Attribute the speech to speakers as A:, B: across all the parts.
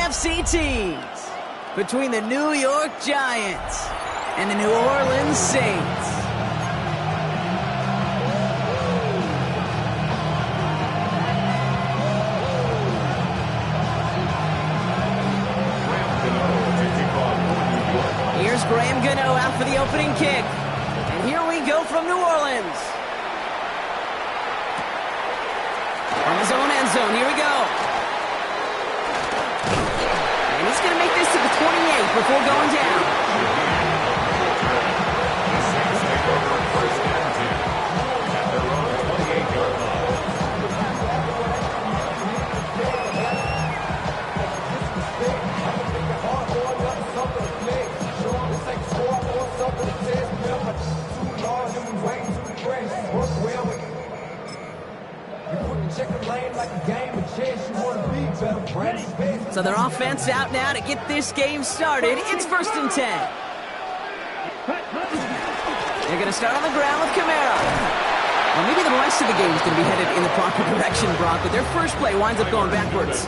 A: NFC teams between the New York Giants and the New Orleans Saints. Here's Graham Gano out for the opening kick. And here we go from New Orleans. From his own end zone, here we go. And he's going to make this to the 28 before going down. So their offense out now to get this game started. It's 1st and 10. They're going to start on the ground with Kamara. Well, maybe the rest of the game is going to be headed in the proper direction, Brock, but their first play winds up going backwards.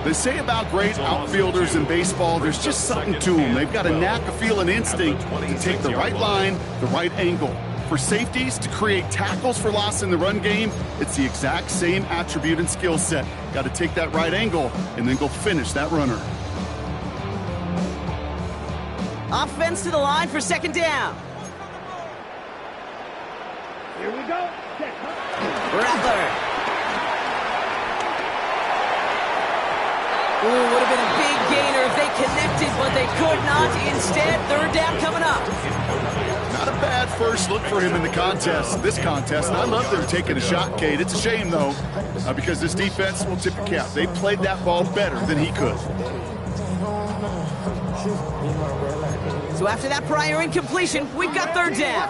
B: They say about great outfielders in baseball, there's just something to them. They've got a knack, a feel, an instinct to take the right line, the right angle. For safeties to create tackles for loss in the run game, it's the exact same attribute and skill set. Got to take that right angle and then go finish that runner.
A: Offense to the line for 2nd down.
C: Here we go.
A: Rattler. Ooh, would have been a big gainer if they connected, but they could not. Instead, 3rd down coming up.
B: Not a bad first look for him in the contest, this contest. And I love them taking a shot, Cade. It's a shame, though, because this defense will tip the cap. They played that ball better than he could.
A: So after that prior incompletion, we've got 3rd down.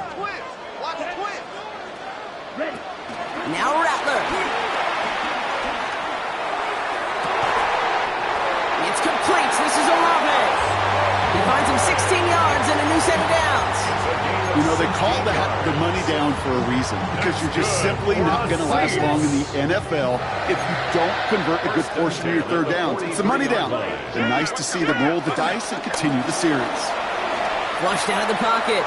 A: Now Rattler. It's complete. This is Olave. He finds him 16 yards and a new set of downs.
B: You know, they call that the money down for a reason, because you're just simply not going to last long in the NFL if you don't convert a good portion of your 3rd downs. It's a money down. And nice to see them roll the dice and continue the series.
A: Flushed out of the pocket.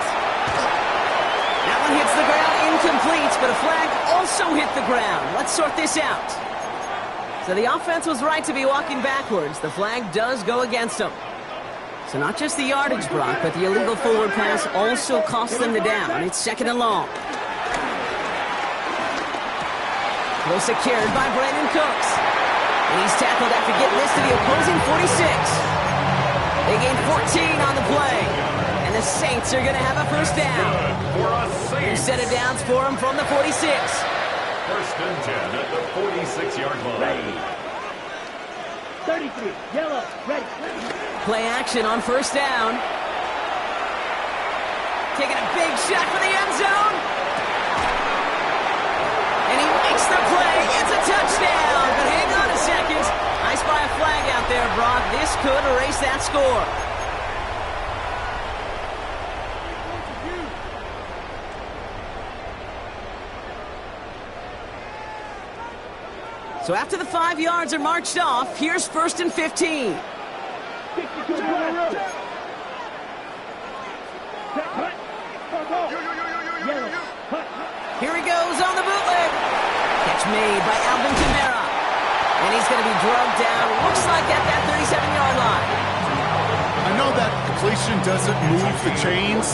A: That one hits the ground, incomplete, but a flag also hit the ground. Let's sort this out. So the offense was right to be walking backwards. The flag does go against them. So not just the yardage, Brock, but the illegal forward pass also cost them the down. It's 2nd and long. Well secured by Brandon Cooks. And he's tackled after getting this to the opposing 46. They gain 14 on the play. And the Saints are going to have a 1st down. New set of downs for them from the 46.
D: 1st and 10 at the 46-yard line.
C: 33, yellow, ready.
A: Play action on 1st down. Taking a big shot for the end zone. And he makes the play. It's a touchdown. But hang on a second. I spy a flag out there, Brock. This could erase that score. So after the 5 yards are marched off, here's 1st and 15. Here he goes on the bootleg. Catch made by Alvin Kamara. And he's going to be drugged down, looks like at that 37-yard line.
B: I know that completion doesn't move the chains.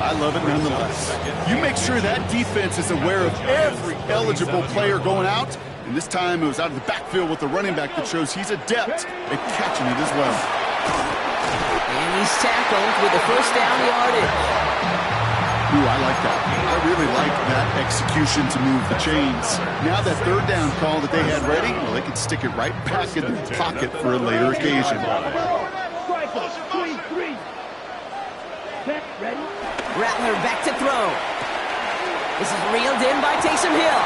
B: I love it nonetheless. You make sure that defense is aware of every eligible player going out. And this time it was out of the backfield with the running back that shows he's adept at catching it as well.
A: And he's tackled with the 1st down yardage.
B: Ooh, I like that. I really like that execution to move the chains. Now that 3rd down call that they had ready, well, they could stick it right back in their pocket for a later occasion.
A: Rattler back to throw. This is reeled in by Taysom Hill.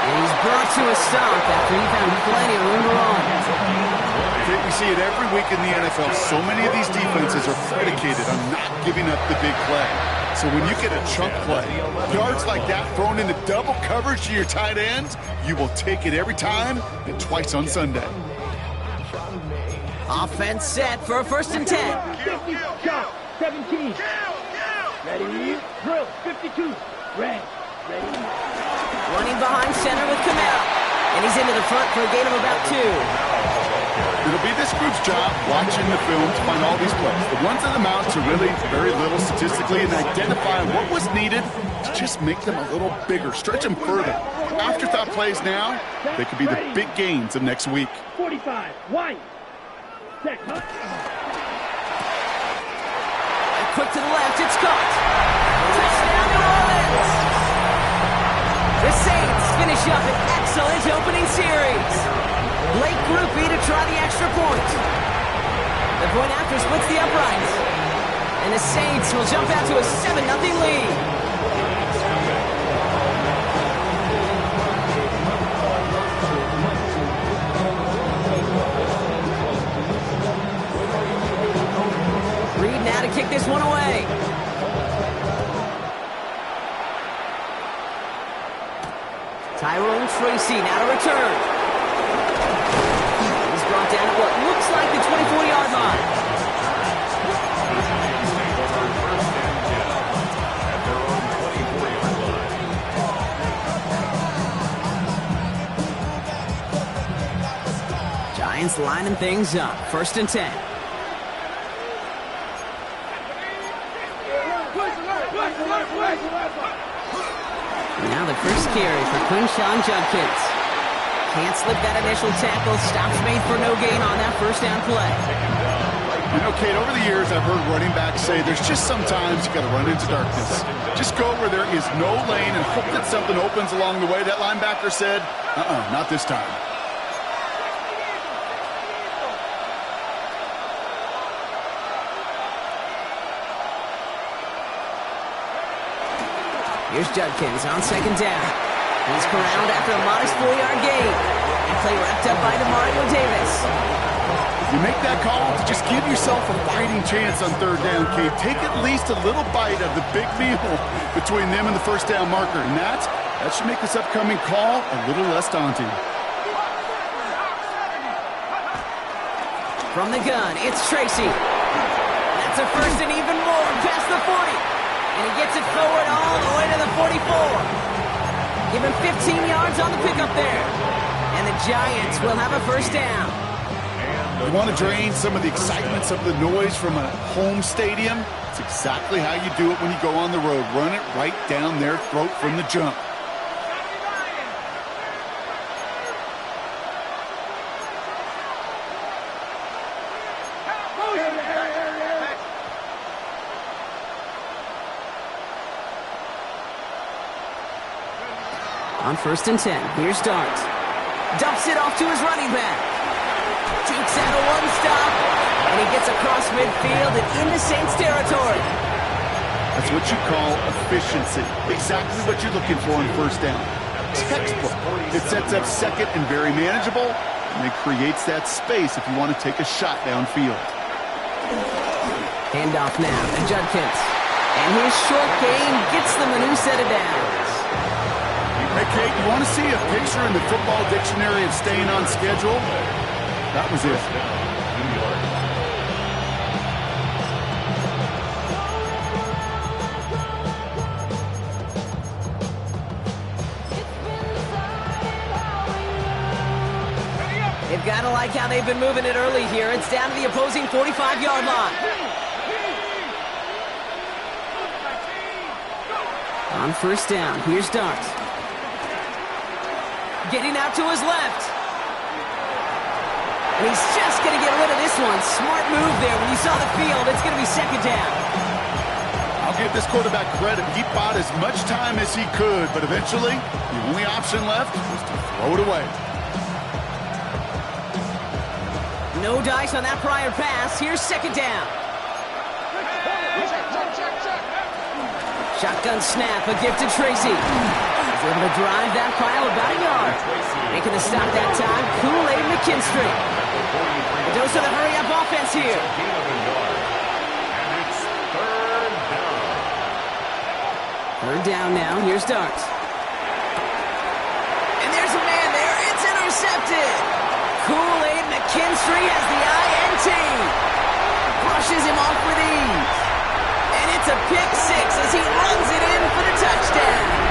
A: And he's brought to a stop after he found plenty of room to run.
B: We see it every week in the NFL. So many of these defenses are predicated on not giving up the big play. So when you get a chunk play, yards like that thrown into double coverage to your tight end, you will take it every time and twice on Sunday.
A: Offense set for a 1st and 10.
C: 50, shot, 17. Ready, drill, 52. Red, ready.
A: Running behind center with Kamara. And he's into the front for a gain of about 2.
B: It'll be this group's job watching the film to find all these plays. The ones that amount to really very little statistically and identify what was needed to just make them a little bigger, stretch them further. Afterthought plays now, they could be the big gains of next week.
C: 45, White. Set, huh?
A: Quick to the left, it's caught. Touchdown, New Orleans! The Saints finish up an excellent opening series. Late groupie to try the extra point. The point after splits the uprights. And the Saints will jump out to a 7-0 lead. Reed now to kick this one away. Tyrone Tracy now to return. He's brought down at what looks like the 24-yard line. Giants lining things up. 1st and 10. Now the first carry for Quinshon Judkins. Can't slip that initial tackle. Stops made for no gain on that 1st down play.
B: You know, Kate, over the years I've heard running backs say there's just sometimes you got to run into darkness. Just go where there is no lane and hope that something opens along the way. That linebacker said, not this time.
A: Here's Judkins on 2nd down. He's corralled after a modest 4-yard gain. And play wrapped up by Demario Davis.
B: You make that call to just give yourself a fighting chance on 3rd down, Kate. Take at least a little bite of the big meal between them and the 1st down marker. And that should make this upcoming call a little less daunting.
A: From the gun, it's Tracy. That's a 1st and even more past the 40. And he gets it forward all the way to the 44. Give him 15 yards on the pickup there. And the Giants will have a 1st down.
B: You want to drain some of the excitement, some of the noise from a home stadium? It's exactly how you do it when you go on the road. Run it right down their throat from the jump.
A: On 1st and 10, here's Dart. Dumps it off to his running back. Takes out a one-stop, and he gets across midfield and into Saints territory.
B: That's what you call efficiency. Exactly what you're looking for in 1st down. Textbook. It sets up 2nd and very manageable, and it creates that space if you want to take a shot downfield.
A: Handoff now to Judkins. And his short gain gets them a new set of downs.
B: Hey, Kate, you want to see a picture in the football dictionary of staying on schedule? That was it.
A: They've got to like how they've been moving it early here. It's down to the opposing 45-yard line. On 1st down, here's Dart. Getting out to his left. And he's just going to get rid of this one. Smart move there. When you saw the field, it's going to be 2nd down.
B: I'll give this quarterback credit. He bought as much time as he could, but eventually, the only option left was to throw it away.
A: No dice on that prior pass. Here's 2nd down. Shotgun snap, a gift to Tracy. He's able to drive that pile about a yard. Making the stop that time, Kool-Aid McKinstry. A dose of the hurry-up offense here.
D: And it's 3rd down.
A: 3rd down now, here's Dart. And there's a man there, it's intercepted. Kool-Aid McKinstry McKinstry has the INT. Brushes him off with ease. And it's a pick six as he runs it in for the touchdown.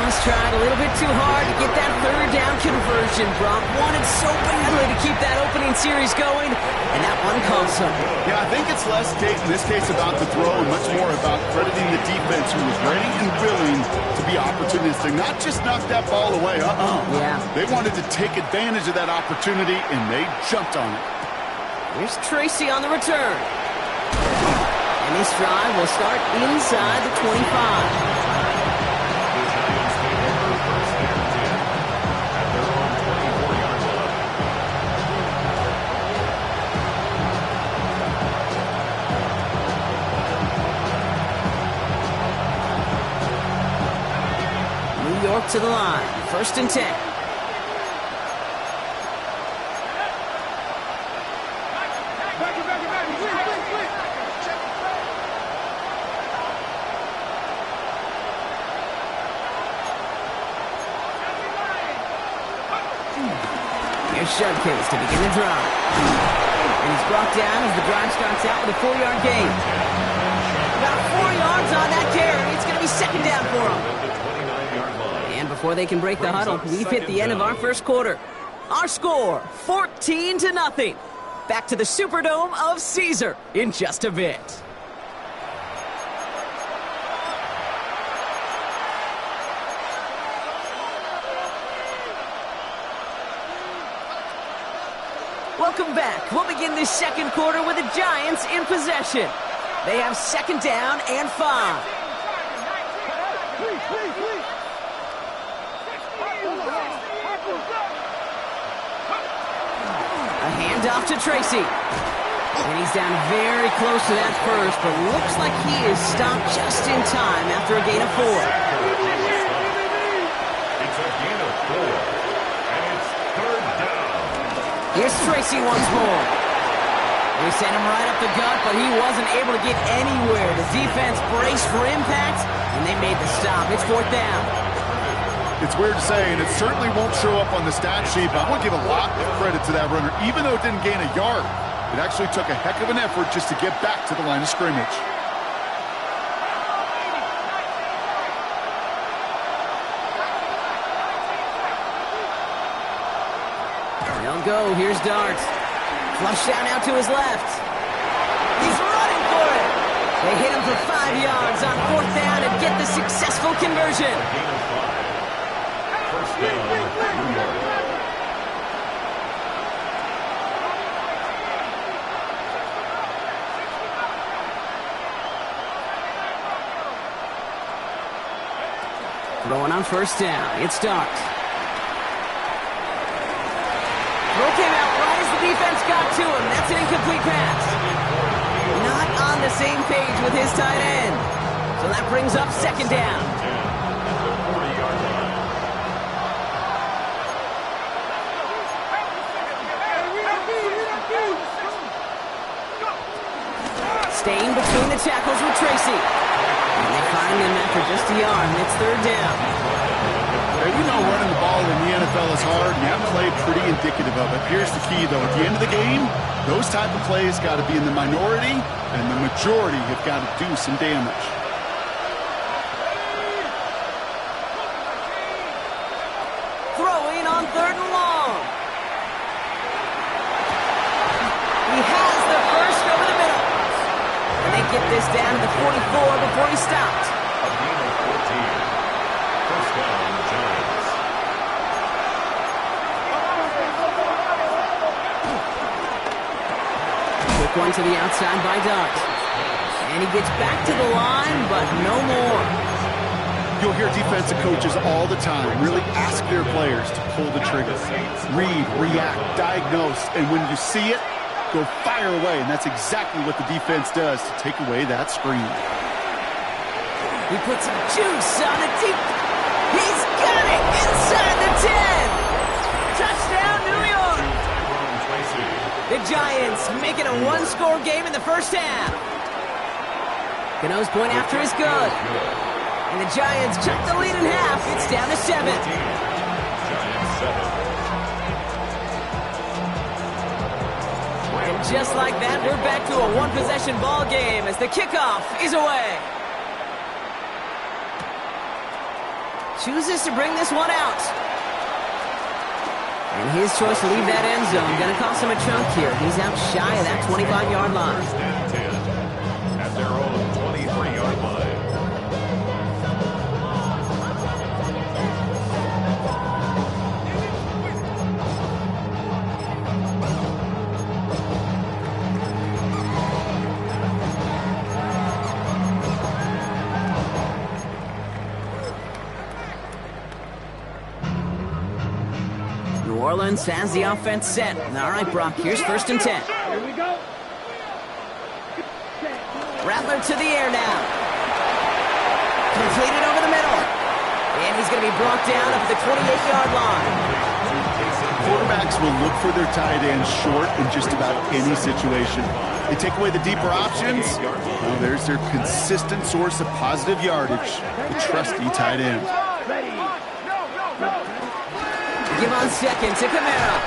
A: Just tried a little bit too hard to get that third down conversion. Brock wanted so badly to keep that opening series going, and that one cost him.
B: Yeah, I think it's less in this case about the throw and much more about crediting the defense who was ready and willing to be opportunistic, not just knock that ball away.
A: Yeah.
B: They wanted to take advantage of that opportunity, and they jumped on it.
A: Here's Tracy on the return. And this drive will start inside the 25. York to the line. 1st and 10. Here's Judkins to begin the drive. And he's brought down as the drive starts out with a 4-yard gain. About 4 yards on that carry. It's going to be 2nd down for him. Before they can break the huddle, we've hit the end of our first quarter. Our score, 14-0. Back to the Superdome of Caesar in just a bit. Welcome back. We'll begin this second quarter with the Giants in possession. They have 2nd down and 5. Off to Tracy. And he's down very close to that first, but looks like he is stopped just in time after a gain of 4.
D: It's a gain of 4. And it's 3rd down.
A: Here's Tracy once more. They sent him right up the gut, but he wasn't able to get anywhere. The defense braced for impact, and they made the stop. It's 4th down.
B: It's weird to say, and it certainly won't show up on the stat sheet, but I want to give a lot of credit to that runner. Even though it didn't gain a yard, it actually took a heck of an effort just to get back to the line of scrimmage.
A: They'll go. Here's Dart. Flush down out to his left. He's running for it. They hit him for 5 yards on 4th down and get the successful conversion. Going on 1st down. It's Dart. Throw came out right as the defense got to him. That's an incomplete pass. Not on the same page with his tight end. So that brings up 2nd down. Staying between the tackles with Tracy. And they find him after just a yard, and it's 3rd down.
B: You know running the ball in the NFL is hard, and that play pretty indicative of it. Here's the key, though. At the end of the game, those type of plays got to be in the minority, and the majority have got to do some damage.
A: Throwing on 3rd and long. He has the first over the middle. And they get this down to the 44 before he stopped.
D: A gain of 14. 1st down, Giants.
A: Quick one to the outside by Dart. And he gets back to the line, but no more.
B: You'll hear defensive coaches all the time really ask their players to pull the trigger. Read, react, diagnose, and when you see it, go fire away, and that's exactly what the defense does to take away that screen.
A: He puts some juice on the deep. He's got it inside the 10. Touchdown, New York. The Giants making a one-score game in the first half. Gano's point after is good. And the Giants cut the lead in half. It's down to 7.
D: Giants 7.
A: just like that, we're back to a one-possession ball game as the kickoff is away. Chooses to bring this one out. And his choice to leave that end zone going to cost him a chunk here. He's out shy of that 25-yard line.
D: First and 10 at their own 23-yard line.
A: New Orleans has the offense set. All right, Brock, here's first and 10.
C: Here we go.
A: Rattler to the air now. Completed over the middle. And he's going to be brought down up at the 28-yard line.
B: Quarterbacks will look for their tight ends short in just about any situation. They take away the deeper options. Well, there's their consistent source of positive yardage, the trusty tight end.
C: Ready.
A: Give on second to Kamara.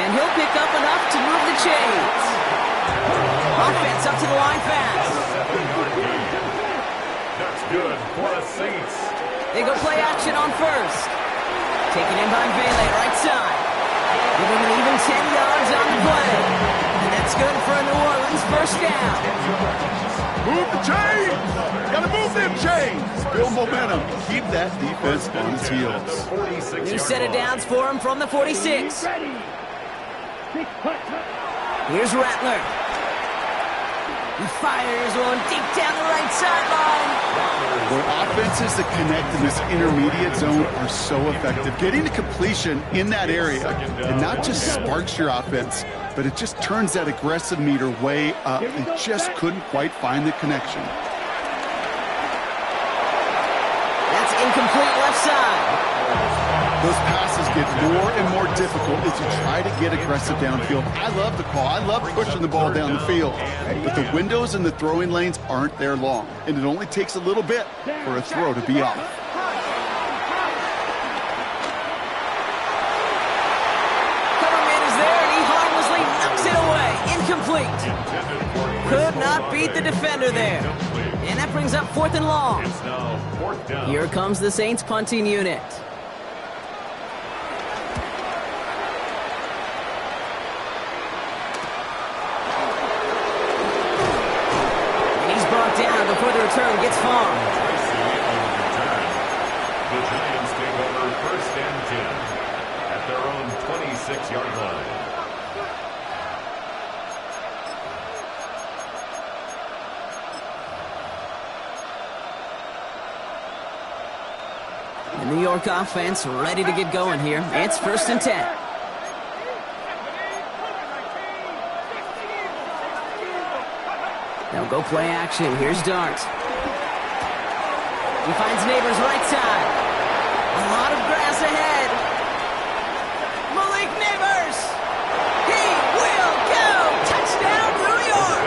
A: And he'll pick up enough to move the chains. Offense up to the line fast.
D: That's good for the Saints.
A: They go play action on first. Taken in by Vele, right side. Giving an even 10 yards on the play. And that's good for a New Orleans first down.
B: Move the chains! Gotta move them chains! Build momentum. Keep that defense on its heels.
A: New set of downs for him from the 46.
C: Ready. 6 putt.
A: Here's Rattler. He fires one deep down the right sideline.
B: Where offenses that connect in this intermediate zone are so effective. Getting to completion in that area, it not just sparks your offense, but it just turns that aggressive meter way up. They just couldn't quite find the connection.
A: That's incomplete left side.
B: Those passes get more and more difficult as you try to get aggressive downfield. I love the call. I love pushing the ball down the field. But the windows and the throwing lanes aren't there long. And it only takes a little bit for a throw to be off.
A: Coverman is there, and he harmlessly knocks it away. Incomplete. Could not beat the defender there. And that brings up 4th and long.
D: It's now 4th down.
A: Here comes the Saints punting unit. Down before the return gets far.
D: The Giants take over first and 10 at their own 26-yard line.
A: The New York offense ready to get going here. It's first and 10. They'll go play action. Here's Dart. He finds Neighbors right side. A lot of grass ahead. Malik Neighbors. He will go. Touchdown, New York.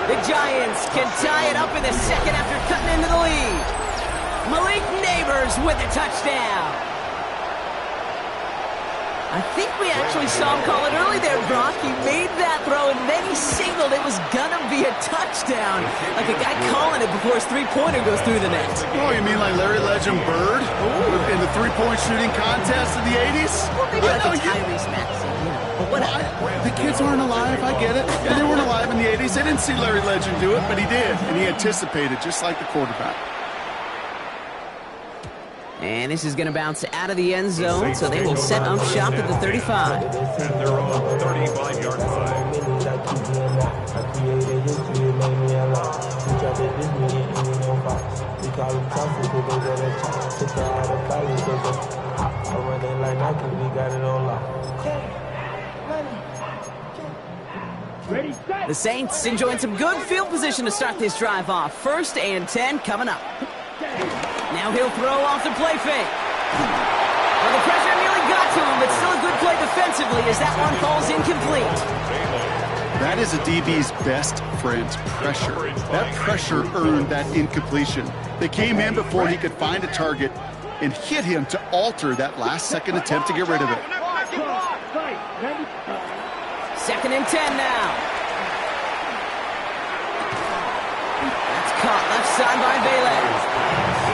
A: The Giants can tie it up in the second after cutting into the lead. Malik Neighbors with a touchdown. I think we actually saw him call it early there, Brock. He made that throw, and then he signaled it was going to be a touchdown. Like a guy calling it before his three-pointer goes through the net.
B: Oh, you mean like Larry Legend Bird in the three-point shooting contest in the 80s?
A: Well, maybe like a Tyrese Maxey, you know. But whatever.
B: The kids aren't alive, I get it. And they weren't alive in the 80s. They didn't see Larry Legend do it, but he did. And he anticipated, just like the quarterback.
A: And this is going to bounce out of the end zone, so they will set up shop at the 35.
D: At their own 35-yard line.
C: Ready, set.
A: The Saints enjoying some good field position to start this drive off. First and 10 coming up. Now he'll throw off the play fake. Well, the pressure nearly got to him, but still a good play defensively as that one falls incomplete.
B: That is a DB's best friend, pressure. That pressure earned that incompletion. They came in before he could find a target and hit him to alter that last-second attempt to get rid of it.
A: 2nd and 10 now. That's caught left side by Bailey.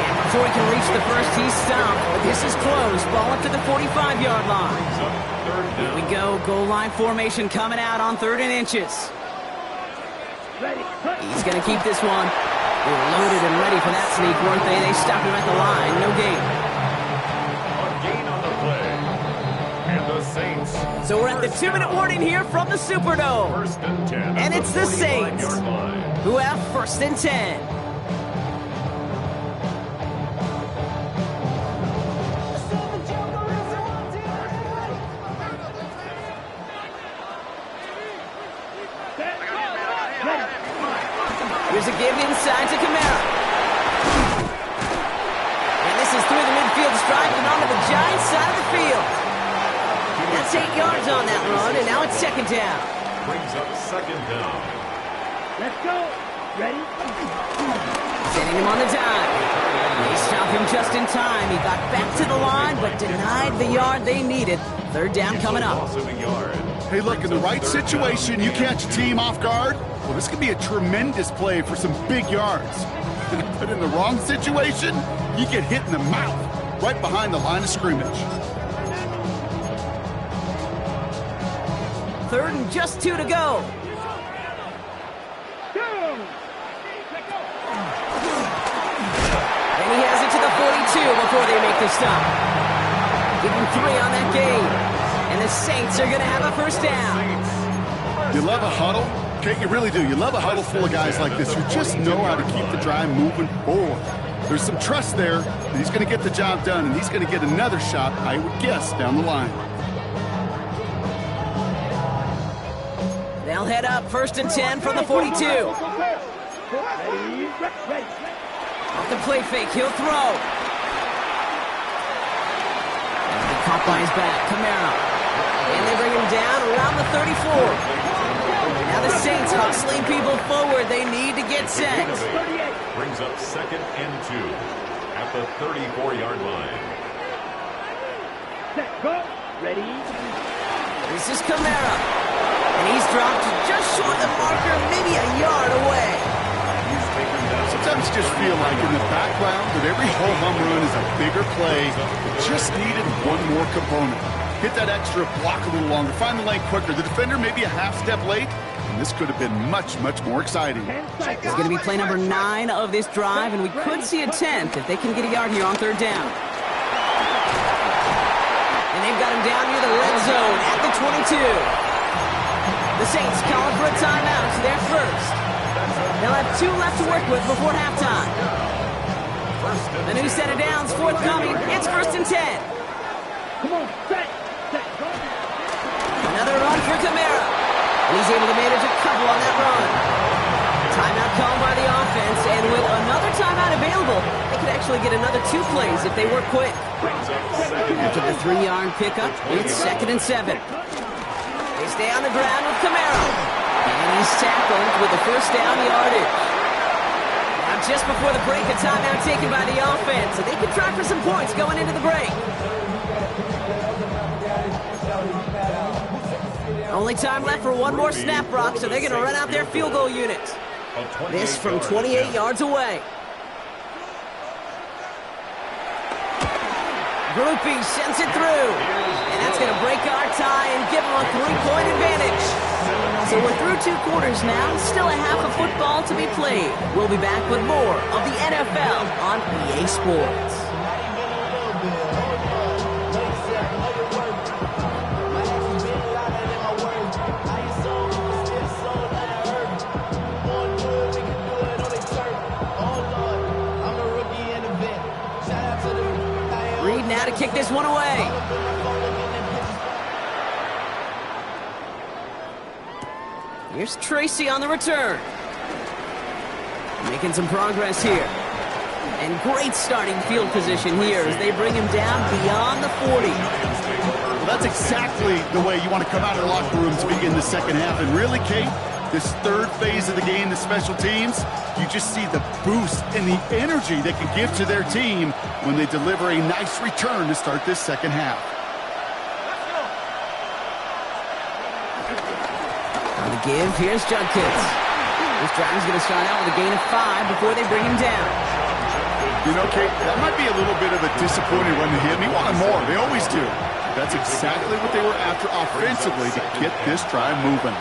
A: And before he can reach the first, he's stopped. But this is close. Ball up to the 45-yard line. Here we go. Goal line formation coming out on 3rd and inches. He's going to keep this one. They were loaded and ready for that sneak, weren't they? They stopped him at the line. No gain.
D: A gain on the play. And the Saints.
A: So we're at the 2-minute warning here from the Superdome.
D: 1st and 10.
A: And it's the Saints who have 1st and 10. Here's a give inside to Kamara. And this is through the midfield stripe and onto the Giants side of the field. That's 8 yards on that run, and now it's 2nd down.
D: Brings up 2nd down.
C: Let's go. Ready?
A: Sending him on the dive. They stop him just in time. He got back to the line, but denied the yard they needed. 3rd down coming up.
D: Loss of a yard.
B: Hey, look, in the right situation, you catch a team off guard. Well, this could be a tremendous play for some big yards. But in the wrong situation, you get hit in the mouth right behind the line of scrimmage.
A: 3rd and just 2 to go. And he has it to the 42 before they make the stop. Give him 3 on that game. And the Saints are going to have a 1st down.
B: You love a huddle? Okay, you really do. You love a huddle full of guys like this who just know how to keep the drive moving forward. There's some trust there that he's going to get the job done, and he's going to get another shot, I would guess, down the line.
A: They'll head up 1st and 10 from the 42. Off the play fake, he'll throw. Caught by his back, Kamara. And they bring him down around the 34. Now the Saints hustling people forward. They need to get set.
D: Brings up 2nd and 2 at the 34-yard line.
C: Set, go. Ready?
A: This is Kamara. And he's dropped just short of the marker, maybe a yard away.
D: He's taken down.
B: Sometimes you just feel like in the background that every ho-hum run is a bigger play. It just needed one more component. Hit that extra block a little longer. Find the lane quicker. The defender maybe a half step late. And this could have been much, much more exciting.
A: It's going to be play number 9 of this drive, and we could see a 10th if they can get a yard here on 3rd down. And they've got him down near the red zone at the 22. The Saints calling for a timeout. They're 1st. They'll have 2 left to work with before halftime. A new set of downs forthcoming. It's 1st and 10.
C: Come on, set. Set, go.
A: Another run for Kamara. And he's able to manage a couple on that run. Timeout called by the offense, and with another timeout available, they could actually get another 2 plays if they work quick. After the 3-yard pickup, it's 2nd and 7. They stay on the ground with Kamara. And he's tackled with the 1st down yardage. Now just before the break, a timeout taken by the offense, so they can try for some points going into the break. Only time left for one more snap, Brock, so they're going to run out their field goal unit. This from 28 yards away. Groupie sends it through. And that's going to break our tie and give them a 3-point advantage. So we're through 2 quarters now. Still a half of football to be played. We'll be back with more of the NFL on EA Sports. Now to kick this one away. Here's Tracy on the return. Making some progress here. And great starting field position here as they bring him down beyond the 40.
B: Well, that's exactly the way you want to come out of the locker room to begin the second half. And really, Kate, this 3rd phase of the game, the special teams, you just see the boost and the energy they can give to their team when they deliver a nice return to start this second half.
A: The give, here's Judkins. This drive's going to start out with a gain of 5 before they bring him down.
B: You know, Kate, that might be a little bit of a disappointing run to him. He wanted more. They always do. That's exactly what they were after offensively to get this drive moving.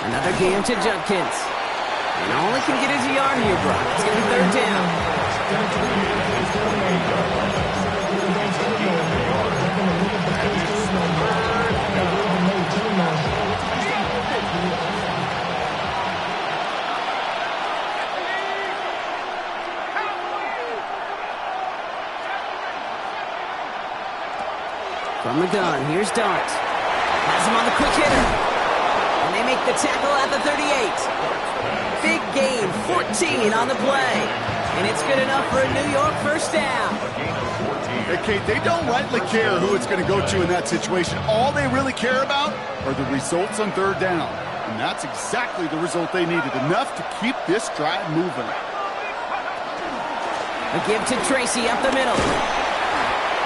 A: Another game to Judkins. And all he can get is a yard here, Brock. It's going to be third down. From the gun, here's Dart. Has him on the quick hitter. And they make the tackle at the 38. Big gain, 14 on the play. And it's good enough for a New York first down.
B: Hey, Kate, they don't rightly care who it's going to go to in that situation. All they really care about are the results on third down. And that's exactly the result they needed. Enough to keep this drive moving.
A: A give to Tracy up the middle.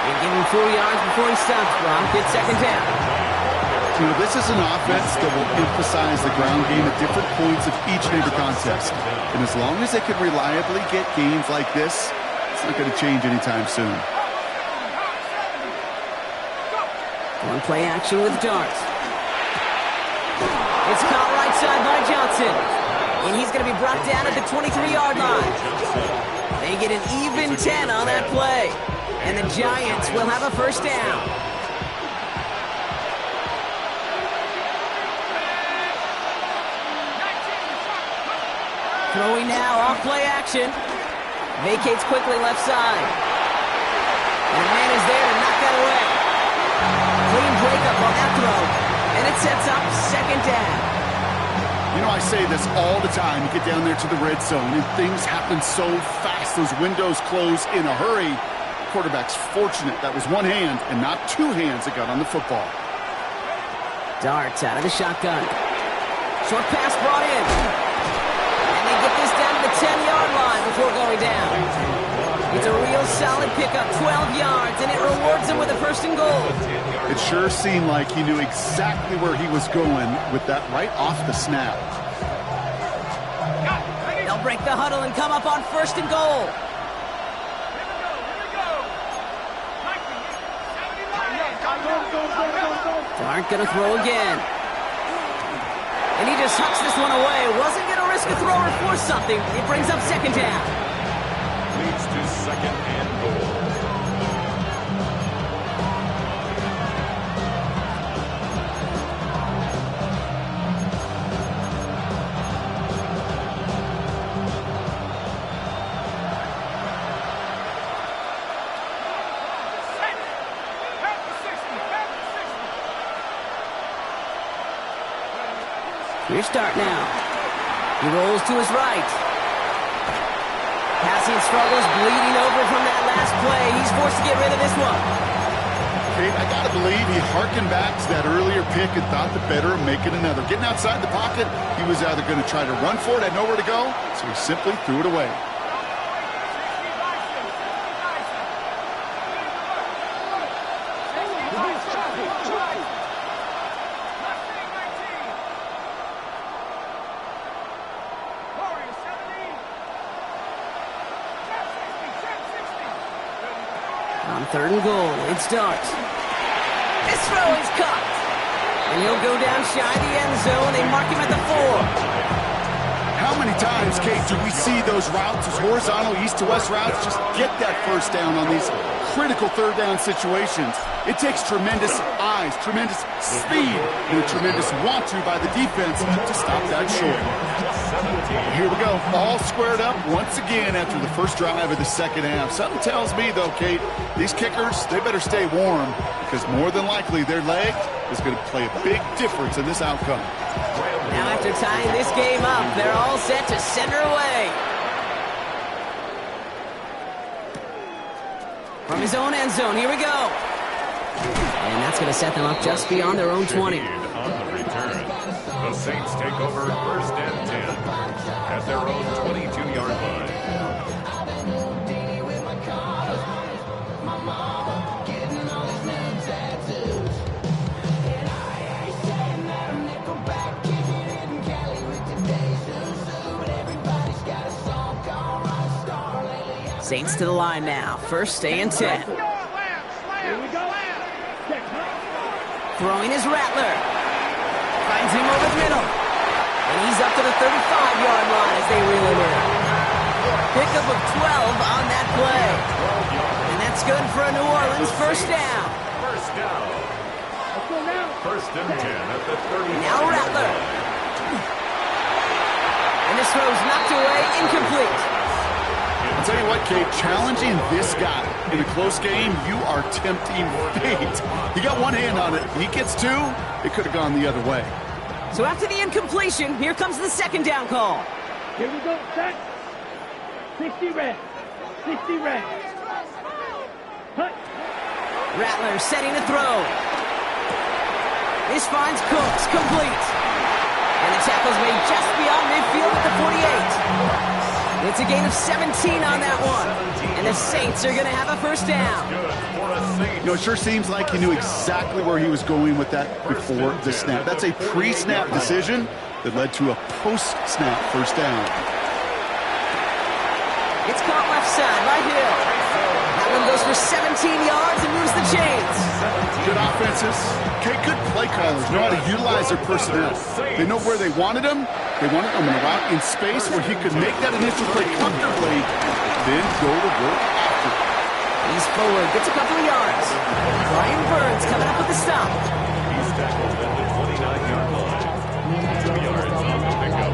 A: They give him 4 yards before he stops, Brock. It's second down.
B: You know, this is an offense that will emphasize the ground game at different points of each and every contest. And as long as they can reliably get gains like this, it's not going to change anytime soon.
A: One play action with Dart. It's caught right side by Johnson. And he's going to be brought down at the 23-yard line. They get an even 10 on that play. And the Giants will have a first down. Throwing now, off play action. Vacates quickly left side. And the man is there to knock that away. Clean breakup on that throw. And it sets up second down.
B: You know, I say this all the time. You get down there to the red zone, and things happen so fast. Those windows close in a hurry. Quarterback's fortunate that was one hand and not two hands that got on the football.
A: Darts out of the shotgun. Short pass brought in. And they get this down to the 10-yard line before going down. It's a real solid pickup, 12 yards, and it rewards him with a first and goal.
B: It sure seemed like he knew exactly where he was going with that right off the snap.
A: They'll break the huddle and come up on first and goal. Dart gonna throw again. And he just hucks this one away. Wasn't gonna risk a throw or force something. It brings up second down.
D: Leads to second and goal.
A: Here's Dart now. He rolls to his right. Passing struggles, bleeding over from that last play. He's forced to get rid of this one.
B: Kate, I gotta believe he harkened back to that earlier pick and thought the better of making another. Getting outside the pocket, he was either going to try to run for it, had nowhere to go, so he simply threw it away.
A: On third and goal, it's Dart. This throw is caught. And he'll go down shy of the end zone. They mark him at the 4.
B: How many times, Kate, do we see those routes, those horizontal east to west routes, just get that first down on these critical third down situations? It takes tremendous eyes, tremendous speed, and a tremendous want to by the defense to stop that short. Here we go, all squared up once again after the first drive of the second half. Something tells me, though, Kate, these kickers, they better stay warm because more than likely their leg is going to play a big difference in this outcome.
A: Now after tying this game up, they're all set to center away. From his own end zone, here we go. And that's going to set them up just beyond their own 20.
D: On the return, the Saints take over first and 10 at their own 22-yard line.
A: Saints to the line now. First and 10.
C: Here we go. Set, huh?
A: Throwing is Rattler. Finds him over the middle. And he's up to the 35-yard line as they reel him in. Pickup of 12 on that play. And that's good for a New Orleans first down.
D: First down.
C: Let's go now.
D: First and 10 at the 35.
A: Now Rattler. And this throw's knocked away, incomplete.
B: I'll tell you what, Kate, challenging this guy in a close game, you are tempting fate. He got one hand on it. He gets two, it could have gone the other way.
A: So after the incompletion, here comes the second down call.
C: Here we go. Set. 60 red. 60 red. Hut.
A: Rattler setting to throw. This finds Cooks, complete. And the tackle's made just beyond midfield at the 48. It's a gain of 17 on that one. And the Saints are going to have a first down.
B: You know, it sure seems like he knew exactly where he was going with that before the snap. That's a pre-snap decision that led to a post-snap first down.
A: It's caught left side by Hill. That one goes for 17 yards and moves the chains.
B: Good offenses. Okay, good play callers know how to utilize their personnel. They know where they wanted him. They wanted him in a route in space where he could make that initial play comfortably, then go to work after.
A: He's forward, gets a couple of yards. Brian Burns coming up with the stop.
D: He's tackled at the 29-yard line. 2 yards on the pickup.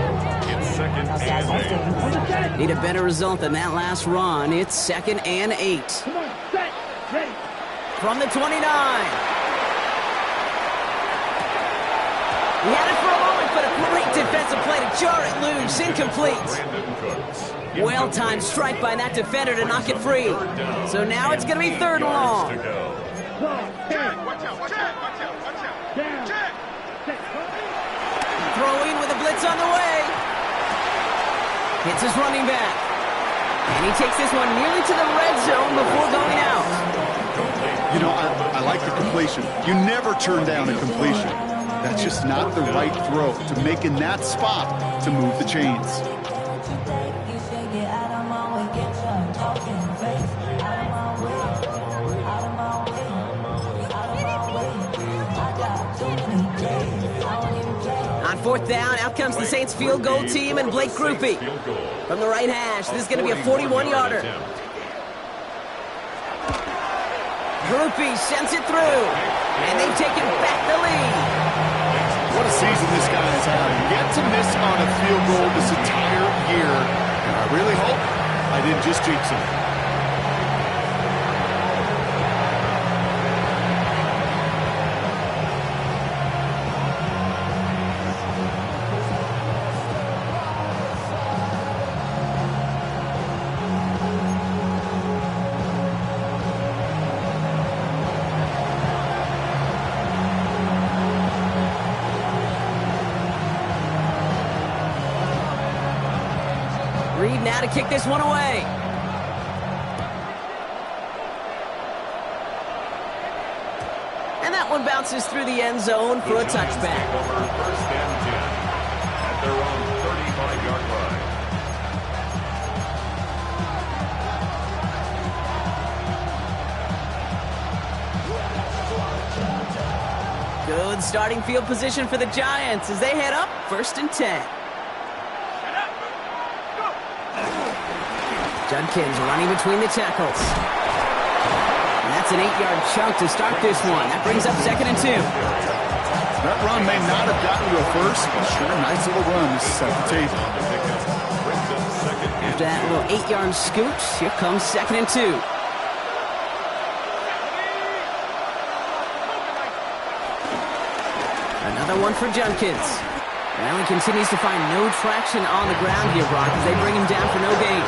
D: It's second and 8.
A: Need a better result than that last run. It's second and 8.
C: Come on. Set. Ready.
A: From the 29. He had it for a moment, but a great defensive play to jar it loose. Incomplete.
D: Brandon Cooks.
A: Well-timed strike by that defender to knock it free. So now it's going to be third and long.
D: To go.
C: Watch out. Down. Set.
A: Throwing with a blitz on the way. Hits his running back. And he takes this one nearly to the red zone before going out.
B: You know, I like the completion. You never turn down a completion. That's just not the right throw to make in that spot to move the chains. On fourth down, out comes the Saints field goal team and Blake Grupe. From the right hash, this is going to be a 41-yarder. Grupe sends it through, and they've taken back the lead. What a season this guy has had. Yet to miss on a field goal this entire year. And I really hope I didn't just jinx him.
A: Reed now to kick this one away. And that one bounces through the end zone for a touchback.
D: Over first and 10 at their own 35-yard line.
A: Good starting field position for the Giants as they head up first and 10. Judkins running between the tackles. And that's an 8-yard chunk to start this one. That brings up second and 2.
B: That run may not have gotten to a first, but sure, nice little run to set the table.
A: After that little 8-yard scoot, here comes second and 2. Another one for Judkins. Allen continues to find no traction on the ground here, Brock, as they bring him down for no gain.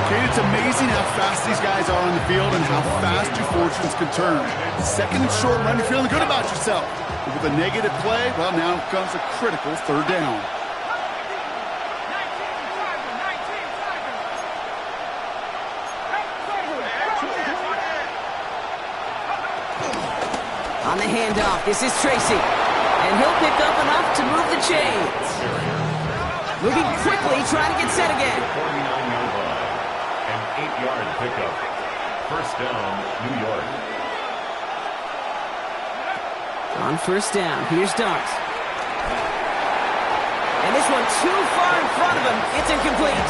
B: Kate, it's amazing how fast these guys are on the field and how fast your fortunes can turn. Second and short run, you're feeling good about yourself. But with a negative play, well, now comes a critical third down.
A: On the handoff, this is Tracy. And he'll pick up enough to move the chains. Moving quickly, trying to get set again.
D: 49-yard line. An 8-yard pickup. First down, New York.
A: On first down, here's Darts. And this one too far in front of him. It's incomplete.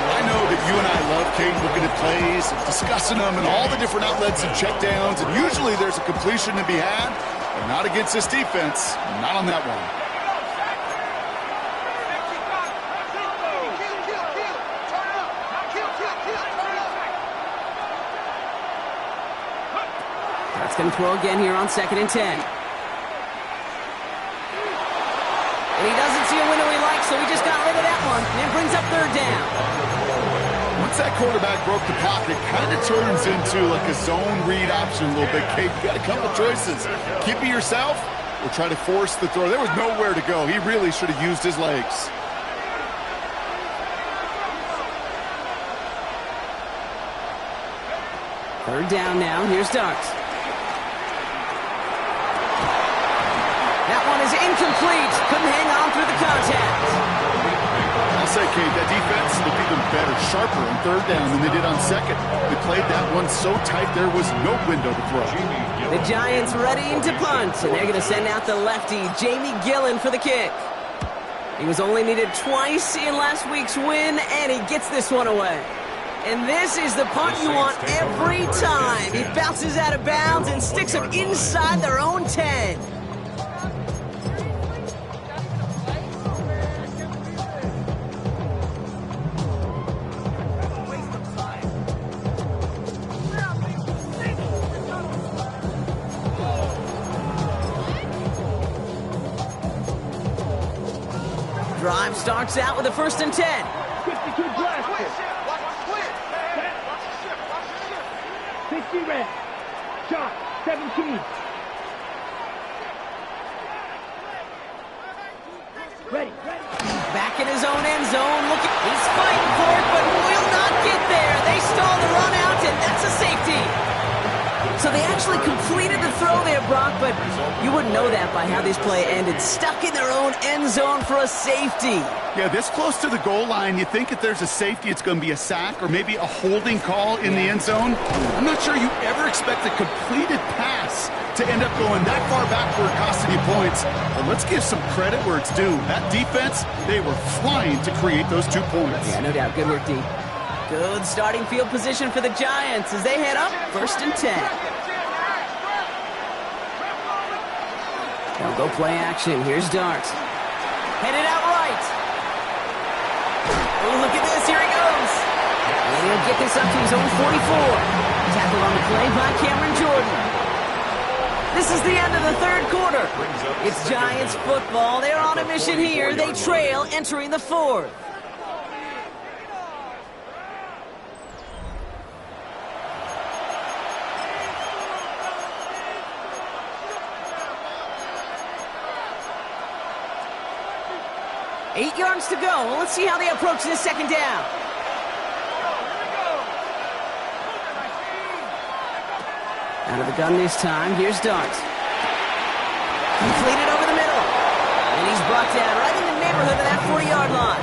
B: I know that you and I love, Kate, looking at plays, discussing them, and all the different outlets and checkdowns, and usually there's a completion to be had, but not against this defense. Not on that one.
A: That's going to throw again here on 2nd and 10. And he doesn't see a window he likes, so he just got rid of that one. And it brings up 3rd down.
B: Once that quarterback broke the pocket, it kind of turns into like a zone read option a little bit, Kate. You got a couple choices. Keep it yourself or try to force the throw. There was nowhere to go. He really should have used his legs.
A: Third down now. Here's Darts. That one is incomplete. Couldn't hang on through the contact.
B: I'll say, Kate, that defense looked even better, sharper on 3rd down than they did on 2nd. They played that one so tight there was no window to throw.
A: The Giants readying to punt, and they're going to send out the lefty, Jamie Gillen, for the kick. He was only needed twice in last week's win, and he gets this one away. And this is the punt you want every time. He bounces out of bounds and sticks him inside their own 10. Drive starts out with a 1st and 10.
C: 52 blasters. 60 red. Shot. 17. Ready.
A: Back in his own end zone. He's fighting for it, but will not get there. They stall the run out, and that's a safety. So they actually completed the throw there, Brock, but you wouldn't know that by how this play ended. Stuck in their own end zone for a safety.
B: Yeah, this close to the goal line, you think if there's a safety, it's going to be a sack or maybe a holding call in the end zone. I'm not sure you ever expect a completed pass to end up going that far back where it costed you points. But let's give some credit where it's due. That defense, they were flying to create those 2 points.
A: Yeah, no doubt. Good work, D. Good starting field position for the Giants as they head up 1st and 10. They'll go play action. Here's Darts. Headed out right. Oh, look at this. Here he goes. And he'll get this up to his own 44. Tackled on the play by Cameron Jordan. This is the end of the 3rd quarter. It's Giants football. They're on a mission here. They trail entering the 4th. Eight yards to go. Well, let's see how they approach this 2nd down. Out of the gun this time. Here's Darts. Completed over the middle. And he's brought down right in the neighborhood of that 40-yard line.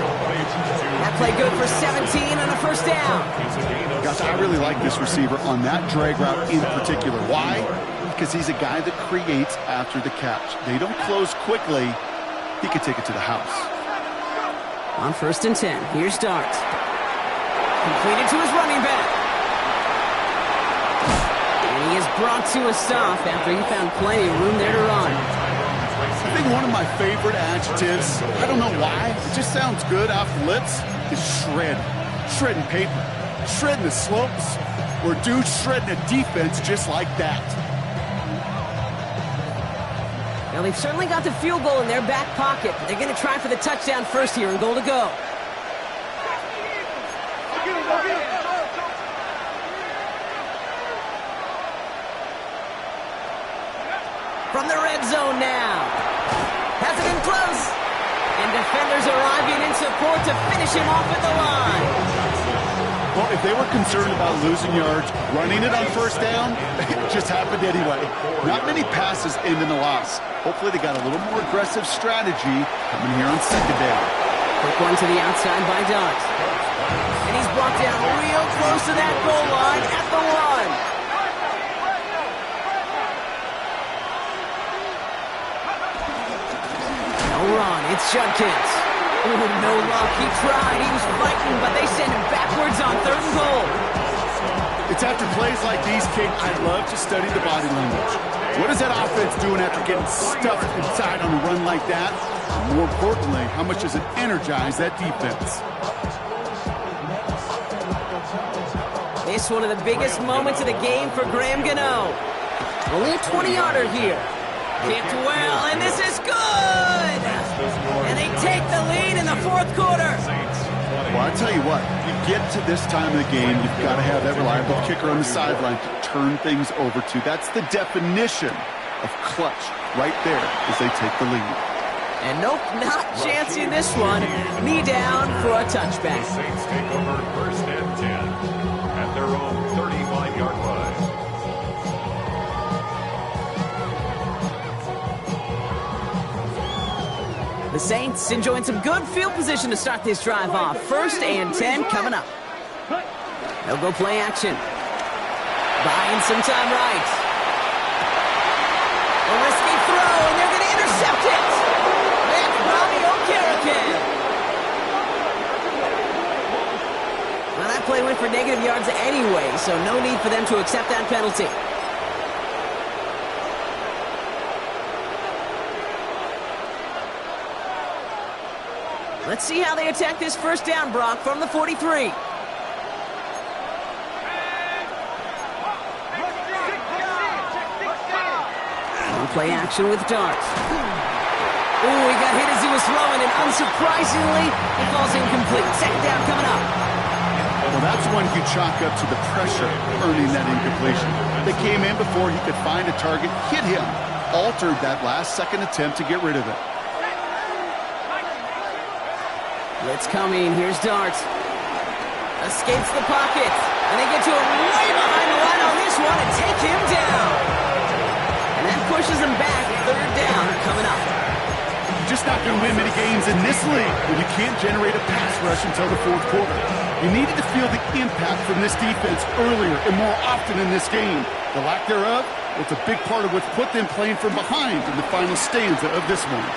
A: That play good for 17 on a 1st down.
B: Gosh, I really like this receiver on that drag route in particular. Why? Because he's a guy that creates after the catch. They don't close quickly. He could take it to the house.
A: On 1st and 10, here's Darts. Completed to his running back. And he is brought to a stop after he found plenty of room there to run.
B: I think one of my favorite adjectives, I don't know why, it just sounds good off the lips, is shred. Shredding paper. Shredding the slopes. Or dude shredding a defense just like that.
A: Now, they've certainly got the field goal in their back pocket, but they're going to try for the touchdown first here and goal to go. From the red zone now. Has it in close. And defenders arriving in support to finish him off at the line.
B: Well, if they were concerned about losing yards, running it on 1st down, it just happened anyway. Not many passes end in a loss. Hopefully they got a little more aggressive strategy coming here on 2nd down.
A: Quick one to the outside by Darts. And he's brought down real close to that goal line at the 1. Run, it's Judkins. Oh, no luck. He tried. He was fighting, but they send him backwards on 3rd and goal.
B: It's after plays like these, Kate, I love to study the body language. What is that offense doing after getting stuffed inside on a run like that? And more importantly, how much does it energize that defense?
A: This one of the biggest moments of the game for Graham Gano. Only a 20-yarder here. Kicked well, and this is good! And they take the lead in the 4th quarter.
B: Well, I tell you what, you get to this time of the game, you've got to have that reliable kicker on the sideline to turn things over to. That's the definition of clutch right there as they take the lead.
A: And nope, not chancing this one. Knee down for a touchback.
D: Saints take over 1st and 10 at their own 35-yard line.
A: The Saints enjoying some good field position to start this drive off. 1st and 10 coming up. They'll go play action. Buying some time right. A risky throw, and they're going to intercept it. That's Bobby Okereke. Well, that play went for negative yards anyway, so no need for them to accept that penalty. Let's see how they attack this 1st down, Brock, from the 43. On play action with Darts. Ooh, he got hit as he was throwing, and unsurprisingly, it falls incomplete. 2nd down coming up.
B: Well, that's one you chalk up to the pressure earning that incompletion. They came in before he could find a target, hit him, altered that last-second attempt to get rid of it.
A: Blitz coming. Here's Darts. Escapes the pocket. And they get to him way behind the line on this one and take him down. And that pushes him back. 3rd down coming up.
B: You're just not going to win many games in this league when you can't generate a pass rush until the 4th quarter. You needed to feel the impact from this defense earlier and more often in this game. The lack thereof was a big part of what's put them playing from behind in the final stanza of this one.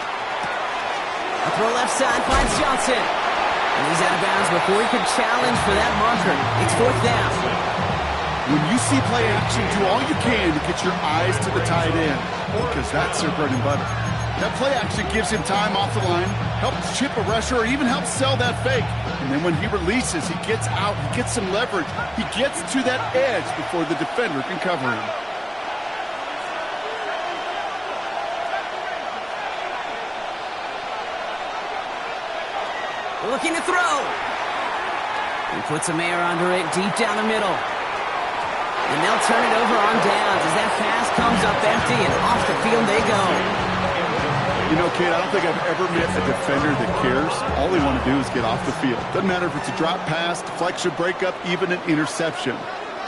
A: A throw left side finds Johnson. And he's out of bounds before he could challenge for that marker. It's 4th down.
B: When you see play action, do all you can to get your eyes to the tight end, because that's their bread and butter. That play action gives him time off the line, helps chip a rusher, or even helps sell that fake. And then when he releases, he gets out, he gets some leverage. He gets to that edge before the defender can cover him.
A: Looking to throw. He puts some air under it deep down the middle. And they'll turn it over on downs as that pass comes up empty and off the field they go.
B: You know, Kate, I don't think I've ever met a defender that cares. All they want to do is get off the field. Doesn't matter if it's a drop pass, deflection, breakup, even an interception.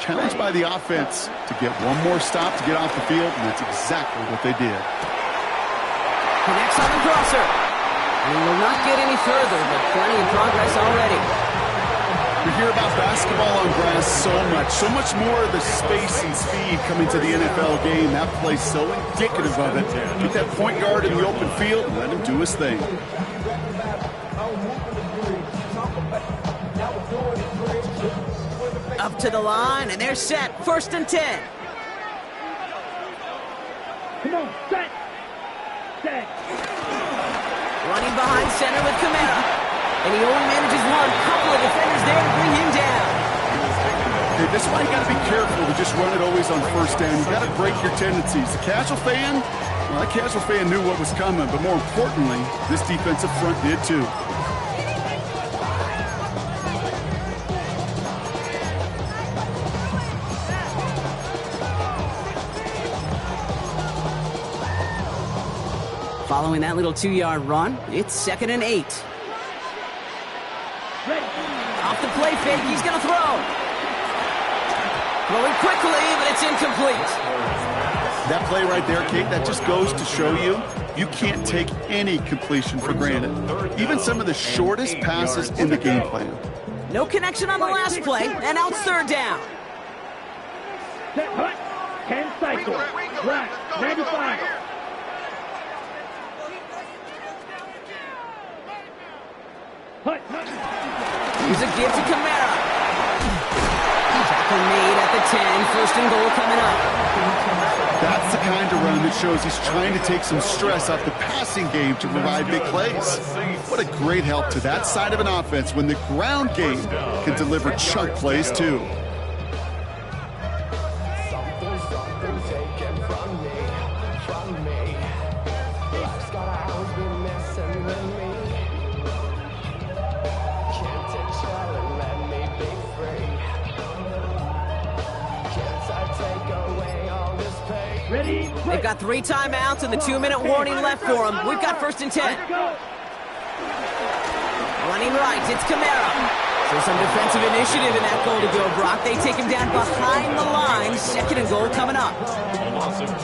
B: Challenged by the offense to get one more stop to get off the field, and that's exactly what they did.
A: Connects on the crosser. And will not get any further, but plenty of progress already.
B: We hear about basketball on grass so much more of the space and speed coming to the NFL game. That play's so indicative of it. Get that point guard in the open field and let him do his thing.
A: Up to the line, and they're set. 1st and 10.
C: Come on, set. Set.
A: Running behind center with Kamara. And he only manages one. Couple of defenders there to bring him down.
B: Hey, this is why you got to be careful to just run it always on 1st down. You got to break your tendencies. The casual fan, well, that casual fan knew what was coming, but more importantly, this defensive front did too.
A: Following that little 2-yard run, it's 2nd and 8.
C: Ready.
A: Off the play fake, he's going to throw. Throwing quickly, but it's incomplete.
B: That play right there, Kate, that just goes to show you, you can't take any completion for granted. Even some of the shortest passes in the game plan.
A: No connection on the last play, and now it's third down.
C: Set, hut. 10 cycle. Black, 95. Hut.
A: Here's a give to Kamara. Tackle made at the 10. First and goal coming up.
B: That's the kind of run that shows he's trying to take some stress off the passing game to provide big plays. What a great help to that side of an offense when the ground game can deliver chunk plays too.
A: They've got 3 timeouts and the 2-minute warning left for them. We've got first and 10. Running right, it's Kamara. So some defensive initiative in that goal to go, Brock. They take him down behind the line. Second and goal coming up.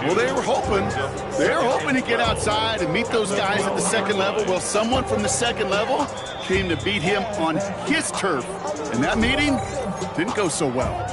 B: Well, they were hoping to get outside and meet those guys at the second level. Well, someone from the second level came to beat him on his turf. And that meeting didn't go so well.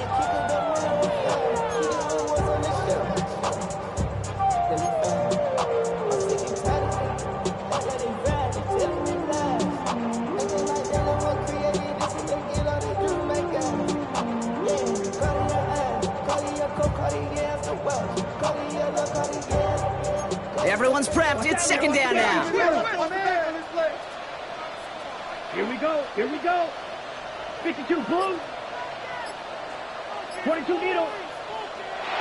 A: Everyone's prepped. It's second down now.
C: Here we go. Here we go. 52 blue. 22 needle.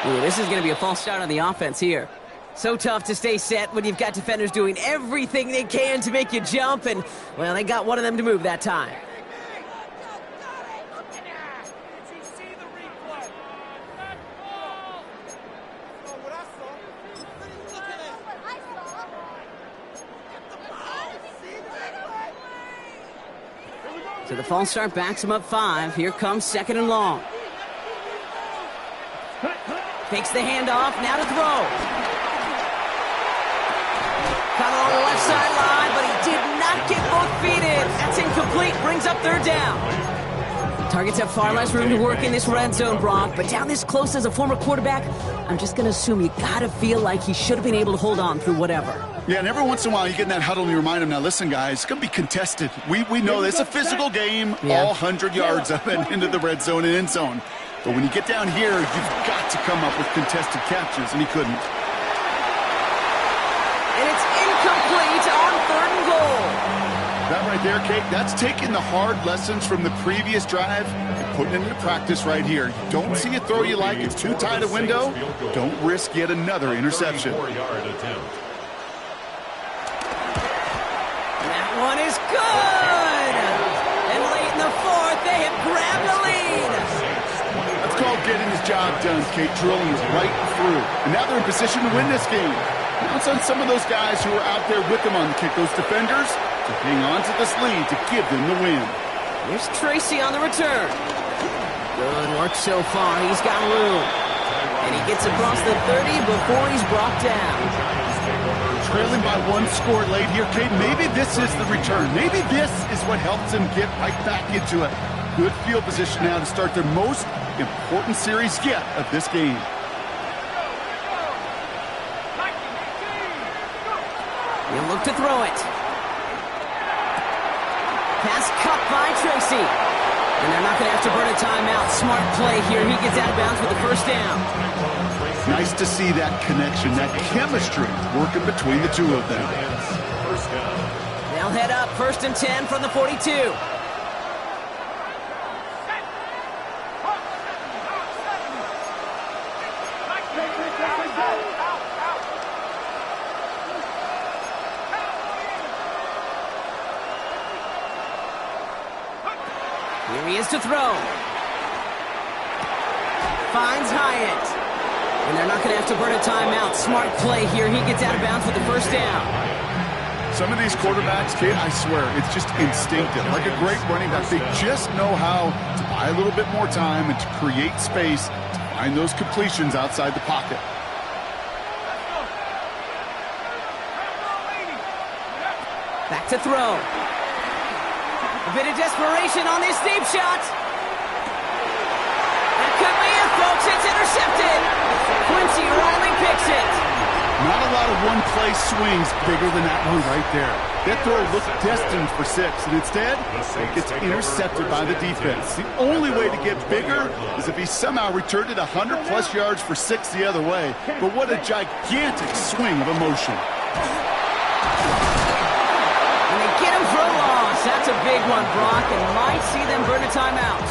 A: Ooh, this is going to be a false start on the offense here. So tough to stay set when you've got defenders doing everything they can to make you jump, and, well, they got one of them to move that time. So the false start backs him up 5. Here comes second and long. Takes the handoff, now to throw. Caught on the left sideline, but he did not get both feet in. That's incomplete, brings up third down. Targets have far less room to work in this red zone, Brock, but down this close as a former quarterback, I'm just going to assume you got to feel like he should have been able to hold on through whatever.
B: Yeah, and every once in a while you get in that huddle and you remind him, now listen, guys, it's going to be contested. We know it's a physical game, all 100 yards up and into the red zone and end zone. But when you get down here, you've got to come up with contested catches, and he couldn't.
A: And it's incomplete on third and goal.
B: That right there, Kate, that's taking the hard lessons from the previous drive and putting it into practice right here. You don't see a throw you like, it's too tight a window, don't risk yet another interception.
A: That one is good! And late in the fourth, they have grabbed the lead.
B: That's called getting his job done, Kate, drilling it right through. And now they're in position to win this game. Now it's on some of those guys who are out there with them on the kick, those defenders, to hang on to this lead to give them the win.
A: Here's Tracy on the return. Good work so far. He's got room. And he gets across the 30 before he's brought down.
B: Trailing by 1 score late here, Kate. Maybe this is the return. Maybe this is what helps them get right back into it. Good field position now to start their most important series yet of this game.
A: He'll look to throw it. Pass cut by Tracy. And they're not going to have to burn a timeout. Smart play here. He gets out of bounds with the first down.
B: Nice to see that connection, that chemistry working between the two of them.
A: They'll head up first and 10 from the 42. Here he is to throw. Finds Hyatt. And they're not going to have to burn a timeout. Smart play here. He gets out of bounds with the first down.
B: Some of these quarterbacks, Kate, I swear, it's just instinctive. Like a great running back, they just know how to buy a little bit more time and to create space to find those completions outside the pocket.
A: Back to throw. A bit of desperation on this deep shot. That could be it, folks. It's intercepted. Quincy Riley picks it.
B: Not a lot of one-play swings bigger than that one right there. That throw looked destined for 6, and instead, it gets intercepted by the defense. The only way to get bigger is if he somehow returned it 100-plus yards for 6 the other way. But what a gigantic swing of emotion.
A: And they get him for a loss. That's a big one, Brock, and might see them burn a timeout.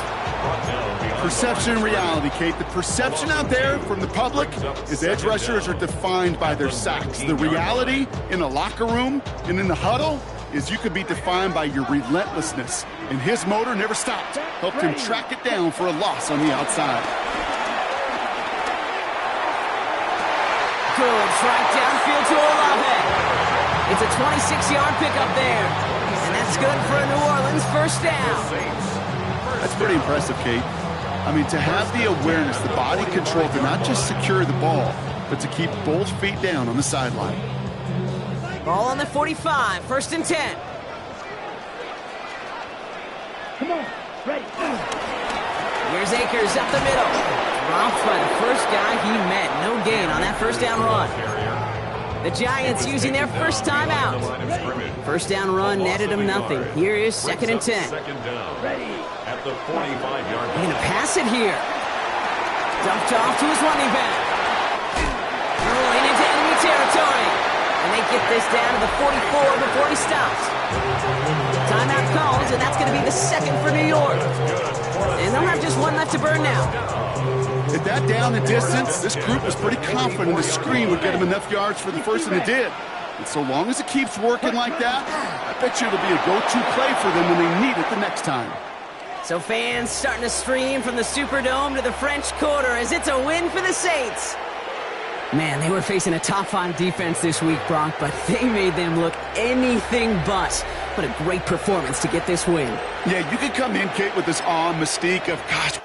B: Perception and reality, Kate. The perception out there from the public is edge rushers are defined by their sacks. The reality in the locker room and in the huddle is you could be defined by your relentlessness. And his motor never stopped. Helped him track it down for a loss on the outside.
A: Good strike downfield to Olave. It's a 26-yard pickup there. And that's good for a New Orleans first down.
B: That's pretty impressive, Kate. I mean, to have the awareness, the body control to not just secure the ball, but to keep both feet down on the sideline.
A: Ball on the 45, 1st and 10.
C: Come on, ready.
A: Here's Akers up the middle. Dropped by the first guy he met. No gain on that first down run. The Giants using their first timeout. First down run netted them nothing. Here is 2nd and 10.
C: Ready.
D: At the 45-yard
A: He's going to pass it here. Dumped off to his running back. Rolling into enemy territory. And they get this down to the 44 before he stops. Timeout calls, and that's going to be the 2nd for New York. And they'll have just one left to burn now.
B: At that down and distance, this group was pretty confident the screen would get him enough yards for the first, and it did. And so long as it keeps working like that, I bet you it'll be a go-to play for them when they need it the next time.
A: So fans starting to stream from the Superdome to the French Quarter as it's a win for the Saints. Man, they were facing a top-5 defense this week, Brock, but they made them look anything but. What a great performance to get this win.
B: Yeah, you could come in, Kate, with this awe and mystique of, gosh,